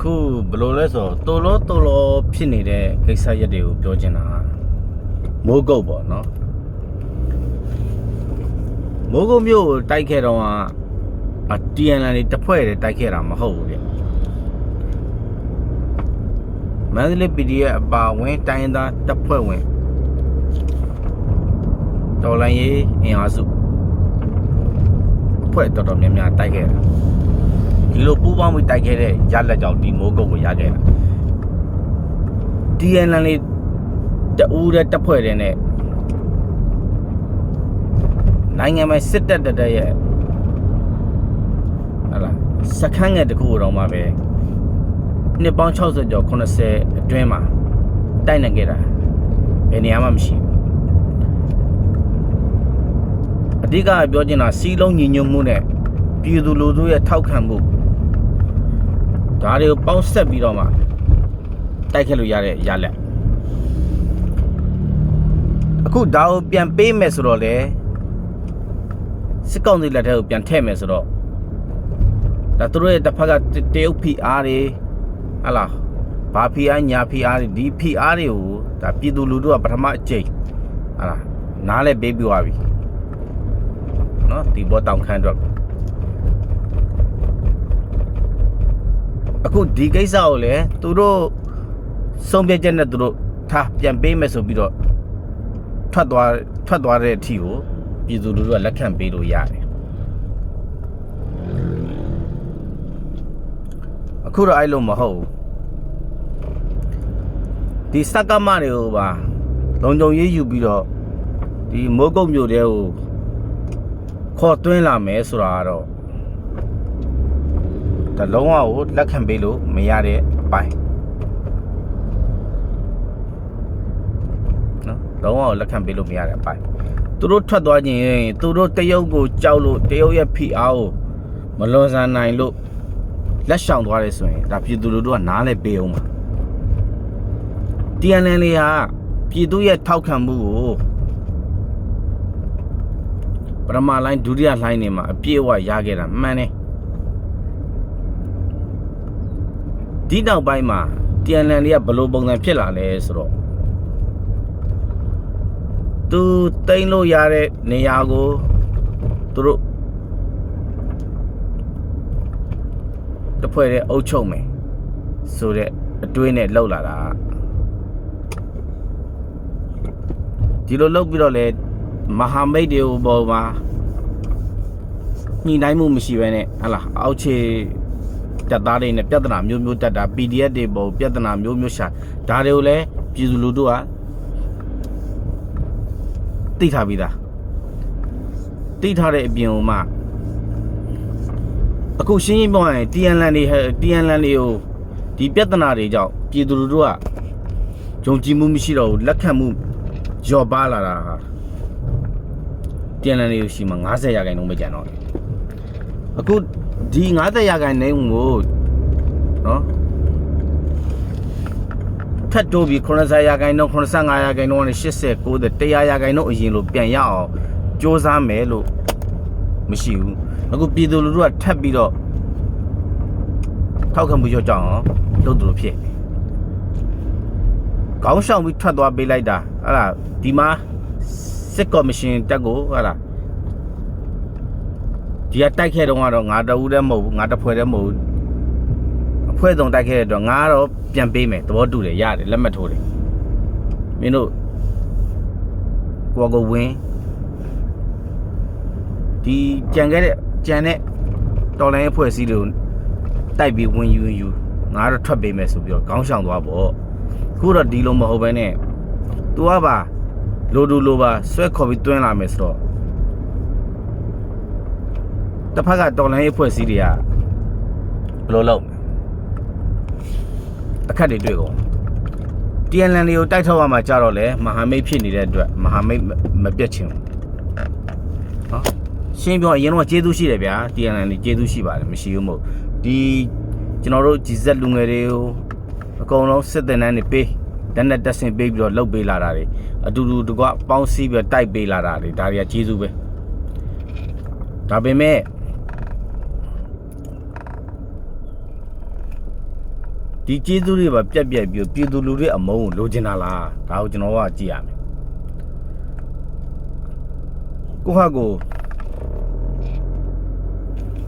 အခုဘယ်လိုလဲဆိုတော်တော်ဖြစ်နေတဲ့ကိစ္စရက်တွေကိုပြောချင်တာမိုးကုတ်ပေါ့နော်မိုးကုတ်မြို့တိုက်ခဲ့တော့TNL တွေတစ်ဖွဲ့တည်းတိုက်ခဲ့တာမဟုတ်ဘူးဗျမန္တလေး PDF အပါဝင်တိုင်းသားတပ်ဖွဲ့ဝင်တော်လိုင်းရေးအင်အားစုအဖွဲ့တော်တော်များများတိုက်ခဲ့တာဒီလိုပူးပေါင်းပြီးတိုက်ခဲ့တဲ့ရလက်ကြောင့်ဒီမိုးကုတ်ကိုရခဲ့တာ TNL တူတဲ့တပ်ဖွဲ့တွေနဲ့နိုင်ငံမှာစစ်တပ်တရဲ့ဟာလားစခန်းငယ်တခုတော့မှပဲနှစ်ပေါင်း60ကျော်80အတွင်းမှာတိုက်နိုင်ခဲ့တာဘယ်နေရာမှမရှိဘူးအဓိကပြောချင်တာစီးလုံးညီညွတ်မှုနဲ့ပြည်သူလူထုရဲ့ထောက်ခံမှုဒါတွေကိုပေါင်းဆက်ပြီးတော့မှတိုက်ခဲ့လို့ရတဲ့ရလက်အခုဒါကိုပြန်ပေးမယ်ဆိုတော့လေစစ်ကောင်စီလက်ထက်ကိုပြန်ထည့်မယ်ဆိုတော့ဒါသူတို့ရဲ့တစ်ဖက်ကတရုတ် PR တွေဟလာဘာ PR ညာ PR တွေဒီ PR တွေကိုဒါပြည်သူလူထုကပထမအကျိန်ဟလာနားလဲပေးပြီးသွားပြီနော်ဒီဘောတောင်ခမ်းတော့အခုဒီကိစ္စကိုလည်းသူတို့ဆုံးဖြတ်ချက်နဲ့သူတို့ထားပြန်ပေးမယ်ဆိုပြီးတော့ထွက်သွားတဲ့အထီကိုပြည်သူလူထုကလက်ခံပေးလို့ရတယ်အခုတော့အဲ့လိုမဟုတ်ဘူးဒီစက်ကမတွေကိုပါလုံခြုံရေးယူပြီးတော့ဒီမိုးကုတ်မြို့တဲကိုခေါ်သွင်းလာမယ်ဆိုတာကတော့ဒါလုံးဝကိုလက်ခံပေးလို့မရတဲ့အပိုင်းနော်လုံးဝကိုလက်ခံပေးလို့မရတဲ့အပိုင်းသူတို့ထွက်သွားခြင်းသူတို့တရုတ်ကိုကြောက်လို့တရုတ်ရဲ့ PR ကိုမလွန်ဆန်နိုင်လို့လက်ရှောင်သွားတယ်ဆိုရင်ဒါပြည်သူလူထုကနားလဲပေးအောင်ပါ TNL ဟာပြည်သူရဲ့ထောက်ခံမှုကိုပထမလိုင်းဒုတိယလိုင်းနေမှာအပြည့်အဝရခဲ့တာမှန်တယ်ဒီနောက်ပိုင်းမှာ TNL ကဘယ်လိုပုံစံဖြစ်လာလဲဆိုတော့သူတိမ့်လို့ရတဲ့နေရာကိုသူတို့တဖွဲ့တဲ့အုပ်ချုပ်မယ်ဆိုတဲ့အတွေးနဲ့လှုပ်လာတာဒီလိုလှုပ်ပြီးတော့လေမဟာမိတ်တွေပေါ်မှာညှိနှိုင်းမှုမရှိဘဲနဲ့ဟလာအောက်ခြေတက်သားတွေနဲ့ပြဿနာမျိုးတက်တာ PDF တွေပေါ်ပြဿနာမျိုးရှာဒါတွေကိုလည်းပြည်သူလူထုကသိထားပြီးသားသိထားတဲ့အပြင်မှာအခုရှင်းရှင်းပြောရရင် TNL တွေကိုဒီပြဿနာတွေကြောင့်ပြည်သူလူထုကယုံကြည်မှုမရှိတော့ဘူးလက်ခံမှုကျော်ပါလာတာဟာ TNL တွေရှိမှ90%ပဲကျန်တော့တယ်အခုဒီ90%ကိုနော်ထပ်တိုးပြီး90%နဲ့85%နဲ့80 90 100%အရင်လိုပြန်ရအောင်စ조사မယ်လို့မရှိဘူးအခုပြည်သူလူထုကထပ်ပြီးတော့ထောက်ခံမှုကြောင့်လုပ်သူတို့ဖြစ်ခေါင်းဆောင်ပြီးထွက်သွားပေးလိုက်တာအဲ့ဒါဒီမှာစစ်ကော်မရှင်တက်ကိုဟုတ်လားဒီကတိုက်ခဲ့တော့ကတော့ငါတဦးတည်းမဟုတ်ဘူးငါတစ်ဖွဲ့တည်းမဟုတ်ဘူးအဖွဲ့စုံတိုက်ခဲ့တဲ့တော့ငါကတော့ပြန်ပေးမယ်သဘောတူတယ်ရတယ်လက်မှတ်ထိုးတယ်မင်းတို့ကိုဝင်းဒီကြံတဲ့တော်လိုင်းအဖွဲ့အစည်းတွေကိုတိုက်ပြီးဝင်ယူငါတော့ထွက်ပေးမယ်ဆိုပြီးတော့ခေါင်းဆောင်သွားပေါ့ခုတော့ဒီလိုမဟုတ်ဘဲနဲ့ तू ကပါလိုတူလိုပါဆွဲခေါ်ပြီးတွင်းလာမယ်ဆိုတော့တစ်ဖက်ကတော်လိုင်းအဖွဲ့အစည်းတွေကဘယ်လိုလုပ်အခက်တွေတွေ့ကုန် TNL ကိုတိုက်ထုတ်ရမှာကြတော့လေမဟာမိတ်ဖြစ်နေတဲ့အတွက်မဟာမိတ်မပြတ်ချင်ဘူးနော်ရှင်းပြောအရင်တော့ကျေးဇူးရှိတယ်ဗျာ TNL ကျေးဇူးရှိပါတယ်မရှိဘူးမဟုတ်ဒီကျွန်တော်တို့ GZ လူငယ်တွေကိုအကုန်လုံးစစ်တင်တန်းနေပေးတန်းနဲ့တက်ဆင်ပေးပြီးတော့လှုပ်ပေးလာတာတွေအတူတူတကွပေါင်းစည်းပြီးတိုက်ပေးလာတာတွေဒါတွေကကျေးဇူးပဲဒါပေမဲ့ ဒီကျေးဇူးတွေပါပြက်ပြီးပြည်သူလူတွေအမုန်းကိုလိုချင်တာလားဒါကိုကျွန်တော်ကကြည့်ရမယ်ကိုဟာကို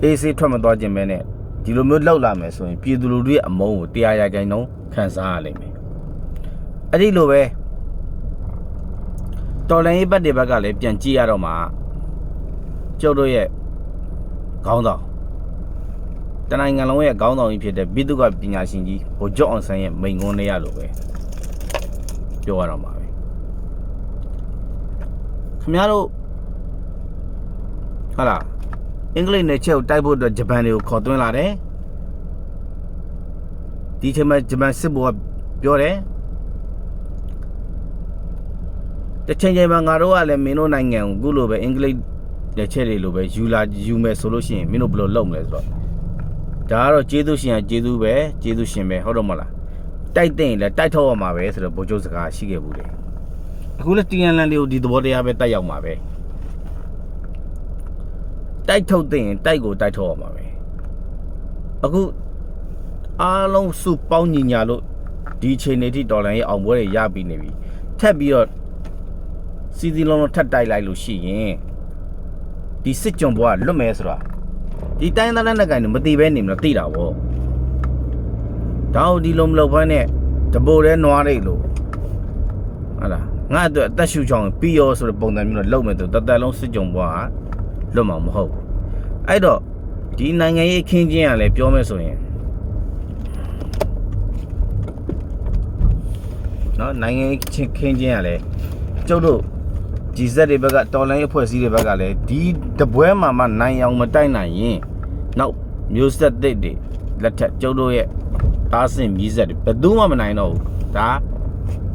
အေးစေးထွက်မသွားခြင်းပဲနဲ့ဒီလိုမျိုးလောက်လာမယ်ဆိုရင်ပြည်သူလူတွေအမုန်းကိုတရားရခိုင်နှုန်းခံစားရလိမ့်မယ်အဲ့ဒီလိုပဲတော်လိုင်းရေးဘက်တွေဘက်ကလည်းပြန်ကြည့်ရတော့မှကျုပ်တို့ရဲ့ခေါင်းဆောင်တနိုင်ငံလုံးရဲ့ခေါင်းဆောင်ကြီးဖြစ်တဲ့ဘိတုကပညာရှင်ကြီးဗိုလ်ချုပ်အောင်ဆန်းရဲ့မိန့်ခွန်းတွေရလို့ပဲပြောရတော့မှာပဲခင်ဗျားတို့ဟုတ်လားအင်္ဂလိပ်နဲ့ချက်ကိုတိုက်ဖို့အတွက်ဂျပန်တွေကိုခေါ်သွင်းလာတယ်ဒီချိန်မှာဂျပန်စစ်ဘုတ်ကပြောတယ်တချိန်မှာငါတို့ကလည်းမင်းတို့နိုင်ငံကိုအခုလိုပဲအင်္ဂလိပ်တဲ့ချက်တွေလိုပဲယူမယ်ဆိုလို့ရှိရင်မင်းတို့ဘယ်လိုလုပ်မလဲဆိုတော့ဒါကတော့ကျေးဇူးရှင်ကကျေးဇူးပဲကျေးဇူးရှင်ပဲဟုတ်တော့မလားတိုက်တဲ့ရင်လည်းတိုက်ထုတ်ရမှာပဲဆိုတော့ဗိုလ်ချုပ်စကားရှိခဲ့ဘူးလေအခုလည်းတီယန်လန်လေးကိုဒီသဘောတရားပဲတိုက်ရောက်မှာပဲတိုက်ထုတ်တဲ့ရင်တိုက်ကိုတိုက်ထုတ်ရမှာပဲအခုအားလုံးစုပေါင်းညီညာလို့ဒီချိန်နေထိဒေါ်လာရဲ့အောင်ပွဲတွေရပြီးနေပြီထပ်ပြီးတော့စီစီလုံးလုံးထပ်တိုက်လိုက်လို့ရှိရင်ဒီစစ်ကြုံဘွားလွတ်မယ်ဆိုတာဒီတိုင်းသားနဲ့ကိုင်မသိပဲနေမလို့သိတာဗောဒါ့ဒီလိုမလုပ်ဘဲနဲ့တပိုးတဲ့နွားတွေလို့ဟာလားငါအတွက်အသက်ရှူချောင်းပြီးရောဆိုတဲ့ပုံစံမျိုးနဲ့လုပ်မယ်ဆိုတသက်လုံးစစ်ကြုံဘွားကလွတ်မှာမဟုတ်ဘူးအဲ့တော့ဒီနိုင်ငံရေးခင်းချင်းကလည်းပြောမယ်ဆိုရင်နော်နိုင်ငံရေးခင်းချင်းကလည်းကျုပ်တို့ဒီဇက်တွေဘက်ကတော်လိုင်းအဖွဲ့အစည်းတွေဘက်ကလည်းဒီတပွဲမှာမှနိုင်အောင်မတိုက်နိုင်ရင်နောက်မျိုးဆက်သစ်တွေလက်ထက်ကျုပ်တို့ရဲ့အားစင်မြည်ဆက်တွေဘယ်သူမှမနိုင်တော့ဘူးဒါ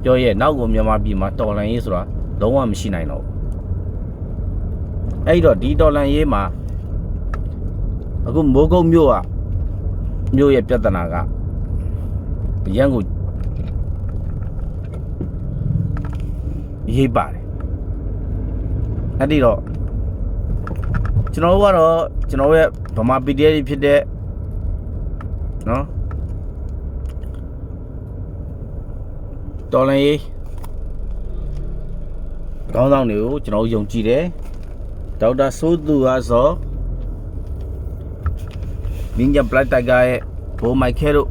ပြောရဲ့နောက်ကိုမြန်မာပြည်မှာတော်လိုင်းရေးဆိုတာလုံးဝမရှိနိုင်တော့ဘူးအဲ့တော့ဒီတော်လိုင်းရေးမှာအခုမိုးကုတ်မြို့ရဲ့ပြဿနာကအရန်ကိုရေးပါတယ်အဲ့ဒီတော့ကျွန်တော်တို့ကတော့ကျွန်တော်ရဲ့ဗမာ PDF ဖြစ်တဲ့နော်တော်လိုင်းရေးခေါင်းဆောင်တွေကိုကျွန်တော်ယုံကြည်တယ်ဒေါက်တာစိုးသူအားစောမင်းကြပလက်တိုက်ကရဲ့ဘိုးမိုက်ခဲတို့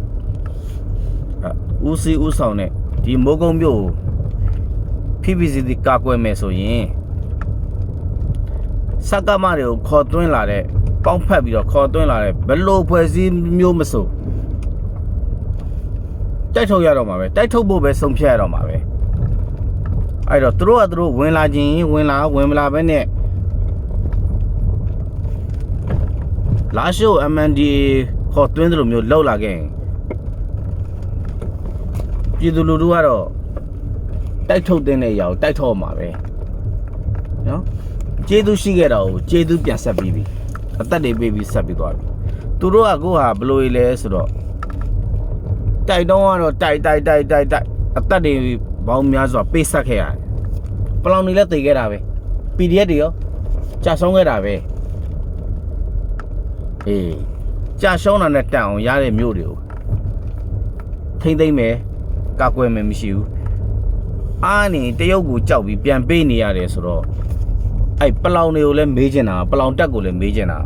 ဦးစီးဦးဆောင်တဲ့ဒီမိုးကုံမြို့ကို PPC ကာကွယ်မယ်ဆိုရင်စကမတွေကိုခေါ်သွင်းလာတဲ့ပေါင်းဖက်ပြီးတော့ခေါ်သွင်းလာတဲ့ဘလို့ဖွဲ့စည်းမျိုးမဆိုတိုက်ထုတ်ရတော့မှာပဲတိုက်ထုတ်ဖို့ပဲဆုံးဖြတ်ရတော့မှာပဲအဲ့တော့သူတို့ဝင်လာခြင်းဝင်မလာပဲနဲ့လာရှိုး MNDA ခေါ်သွင်းတယ်လို့မျိုးလောက်လာခဲ့ရင်ပြည်သူလူထုကတော့တိုက်ထုတ်တဲ့အရာကိုတိုက်ထုတ်မှာပဲနော်ကျေးဇူးရှိခဲ့တာကိုကျေးဇူးပြန်ဆက်ပြီးပြီအသက်တွေပေးပြီးဆက်ပြီးသွားပြီသူတို့ကကိုဟာဘလို့လဲဆိုတော့တိုက်တော့ကတော့တိုက်အသက်တွေဘောင်းများစွာပေးဆက်ခဲ့ရတယ်ပလောင်တွေလည်းတည်ခဲ့တာပဲ PDF တွေရောကြာဆုံးခဲ့တာပဲအေးကြာရှုံးတာနဲ့တန်အောင်ရတဲ့မြို့တွေကိုထိမ့်သိမ့်မယ်ကာကွယ်မယ်မရှိဘူးအားနေတရုတ်ကိုကြောက်ပြီးပြန်ပေးနေရတယ်ဆိုတော့အဲ့ပလောင်တွေကိုလည်းမေးချင်တာပလောင်တက်ကိုလည်းမေးချင်တာ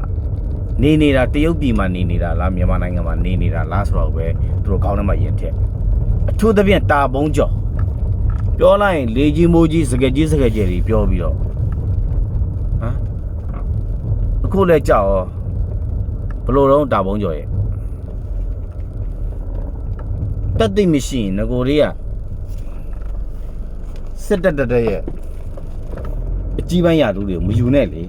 နေနေတာတရုတ်ပြည်မှာနေနေတာလားမြန်မာနိုင်ငံမှာနေနေတာလားဆိုတော့ပဲသူတို့ခေါင်းထဲမှာယဉ်ထက်အထူးသဖြင့်တာပုံးကြော်ပြောလိုက်ရင်လေကြီးမိုးကြီးစကကြီးတွေပြောပြီးတော့ဟမ်အခုလည်းကြောက်ဘလို့တော့တာပုံးကြော်ရဲ့တက်သိမရှိရင်ငကိုတွေကစစ်တက်ရဲ့အကြီးပိုင်းရာသူတွေကိုမယူနဲ့လေ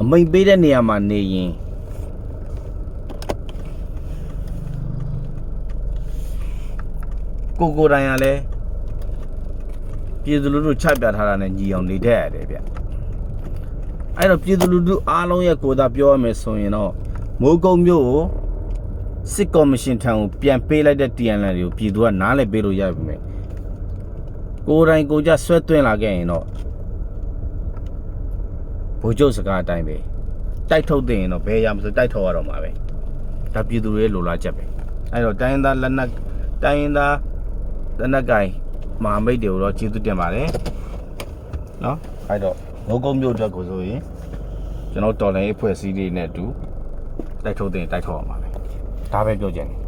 အမိန်ပေးတဲ့နေရာမှာနေရင်ကိုတိုင်ရလဲပြည်သူလူထုချပြထားတာနဲ့ညီအောင်နေတတ်ရတယ်ဗျအဲ့တော့ပြည်သူလူထုအားလုံးရဲ့ကိုယ်သာပြောရမယ်ဆိုရင်တော့မိုးကုတ်မြို့ကိုစစ်ကော်မရှင်ထံကိုပြန်ပေးလိုက်တဲ့ TNL တွေကိုပြည်သူကနားလည်ပေးလို့ရပြီမယ်ကိုတိုင်ကိုကြဆွဲသွင်းလာခဲ့ရင်တော့ဗိုလ်ချုပ်စကားအတိုင်းပဲတိုက်ထုတ်တဲ့ရင်တော့ဘယ်ရမဆိုတိုက်ထုတ်ရတော့မှာပဲဒါပြည်သူတွေလိုလားချက်ပဲ အဲ့တော့တိုင်းရင်းသားလက်နက်ကိုင်မဟာမိတ်တွေကိုတော့ကျေးဇူးတင်ပါတယ်နော်အဲ့တော့ငုတ်ကုန်းမြို့အတွက်ကိုဆိုရင်ကျွန်တော်တော်လိုင်းအဖွဲ့အစည်းတွေနဲ့အတူတိုက်ထုတ်အောင်ပါပဲဒါပဲပြောချင်တယ်